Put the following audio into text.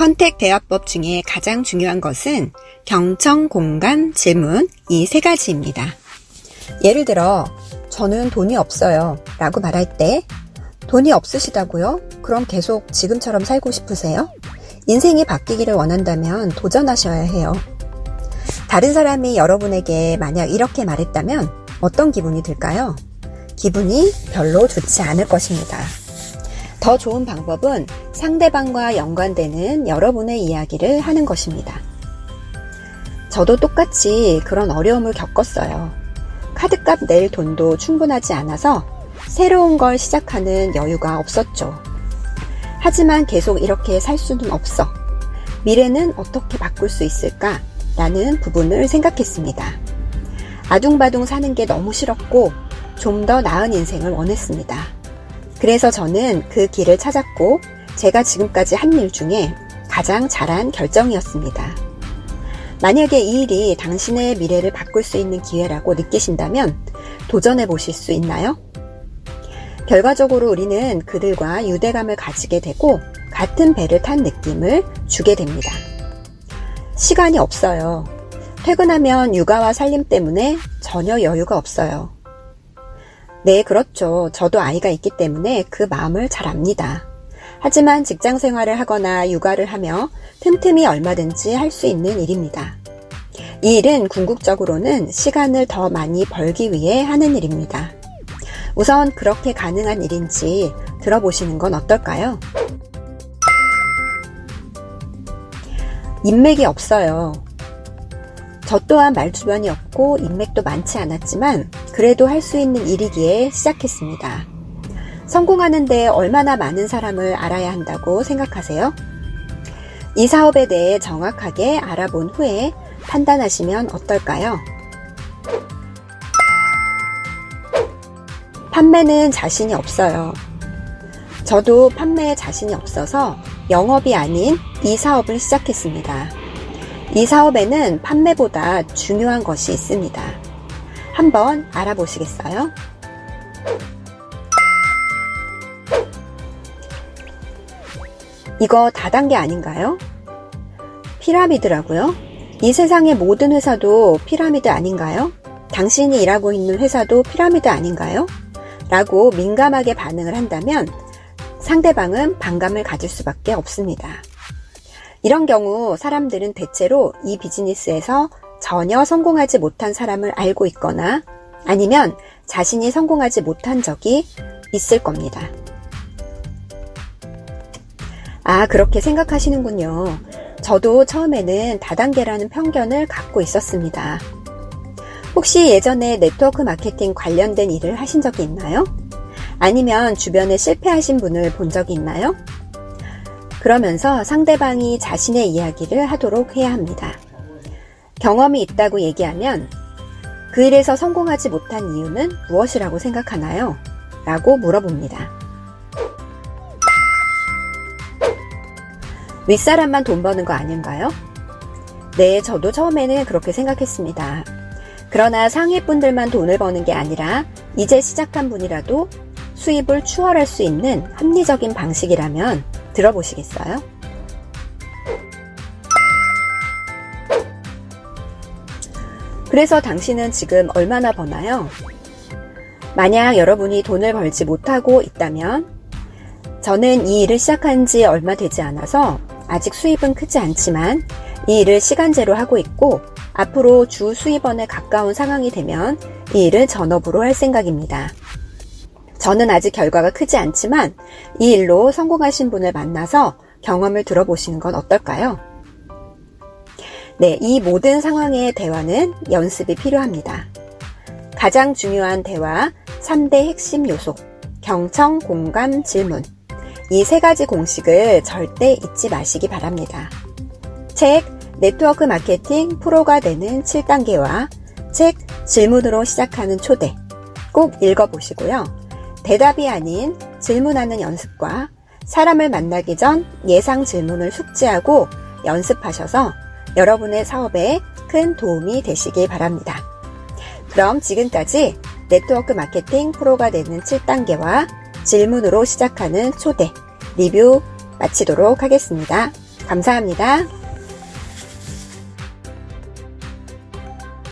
컨택 대화법 중에 가장 중요한 것은 경청, 공감, 질문 이 세 가지입니다. 예를 들어 저는 돈이 없어요 라고 말할 때 돈이 없으시다고요? 그럼 계속 지금처럼 살고 싶으세요? 인생이 바뀌기를 원한다면 도전하셔야 해요. 다른 사람이 여러분에게 만약 이렇게 말했다면 어떤 기분이 들까요? 기분이 별로 좋지 않을 것입니다. 더 좋은 방법은 상대방과 연관되는 여러분의 이야기를 하는 것입니다. 저도 똑같이 그런 어려움을 겪었어요. 카드값 낼 돈도 충분하지 않아서 새로운 걸 시작하는 여유가 없었죠. 하지만 계속 이렇게 살 수는 없어. 미래는 어떻게 바꿀 수 있을까? 라는 부분을 생각했습니다. 아둥바둥 사는 게 너무 싫었고 좀 더 나은 인생을 원했습니다. 그래서 저는 그 길을 찾았고 제가 지금까지 한 일 중에 가장 잘한 결정이었습니다. 만약에 이 일이 당신의 미래를 바꿀 수 있는 기회라고 느끼신다면 도전해 보실 수 있나요? 결과적으로 우리는 그들과 유대감을 가지게 되고 같은 배를 탄 느낌을 주게 됩니다. 시간이 없어요. 퇴근하면 육아와 살림 때문에 전혀 여유가 없어요. 네, 그렇죠. 저도 아이가 있기 때문에 그 마음을 잘 압니다. 하지만 직장 생활을 하거나 육아를 하며 틈틈이 얼마든지 할 수 있는 일입니다. 이 일은 궁극적으로는 시간을 더 많이 벌기 위해 하는 일입니다. 우선 그렇게 가능한 일인지 들어보시는 건 어떨까요? 인맥이 없어요. 저 또한 말주변이 없고 인맥도 많지 않았지만 그래도 할 수 있는 일이기에 시작했습니다. 성공하는데 얼마나 많은 사람을 알아야 한다고 생각하세요? 이 사업에 대해 정확하게 알아본 후에 판단하시면 어떨까요? 판매는 자신이 없어요. 저도 판매에 자신이 없어서 영업이 아닌 이 사업을 시작했습니다. 이 사업에는 판매보다 중요한 것이 있습니다. 한번 알아보시겠어요? 이거 다단계 아닌가요? 피라미드라고요? 이 세상의 모든 회사도 피라미드 아닌가요? 당신이 일하고 있는 회사도 피라미드 아닌가요? 라고 민감하게 반응을 한다면 상대방은 반감을 가질 수밖에 없습니다. 이런 경우 사람들은 대체로 이 비즈니스에서 전혀 성공하지 못한 사람을 알고 있거나 아니면 자신이 성공하지 못한 적이 있을 겁니다. 아, 그렇게 생각하시는군요. 저도 처음에는 다단계라는 편견을 갖고 있었습니다. 혹시 예전에 네트워크 마케팅 관련된 일을 하신 적이 있나요? 아니면 주변에 실패하신 분을 본 적이 있나요? 그러면서 상대방이 자신의 이야기를 하도록 해야 합니다. 경험이 있다고 얘기하면 그 일에서 성공하지 못한 이유는 무엇이라고 생각하나요? 라고 물어봅니다. 윗사람만 돈 버는 거 아닌가요? 네, 저도 처음에는 그렇게 생각했습니다. 그러나 상위 분들만 돈을 버는 게 아니라 이제 시작한 분이라도 수입을 추월할 수 있는 합리적인 방식이라면 들어보시겠어요? 그래서 당신은 지금 얼마나 버나요? 만약 여러분이 돈을 벌지 못하고 있다면 저는 이 일을 시작한 지 얼마 되지 않아서 아직 수입은 크지 않지만 이 일을 시간제로 하고 있고 앞으로 주 수입원에 가까운 상황이 되면 이 일을 전업으로 할 생각입니다. 저는 아직 결과가 크지 않지만 이 일로 성공하신 분을 만나서 경험을 들어보시는 건 어떨까요? 네, 이 모든 상황의 대화는 연습이 필요합니다. 가장 중요한 대화 3대 핵심 요소, 경청, 공감, 질문. 이 세 가지 공식을 절대 잊지 마시기 바랍니다. 책 네트워크 마케팅 프로가 되는 7단계와 책 질문으로 시작하는 초대 꼭 읽어보시고요. 대답이 아닌 질문하는 연습과 사람을 만나기 전 예상 질문을 숙지하고 연습하셔서 여러분의 사업에 큰 도움이 되시길 바랍니다. 그럼 지금까지 네트워크 마케팅 프로가 되는 7단계와 질문으로 시작하는 초대 리뷰 마치도록 하겠습니다. 감사합니다.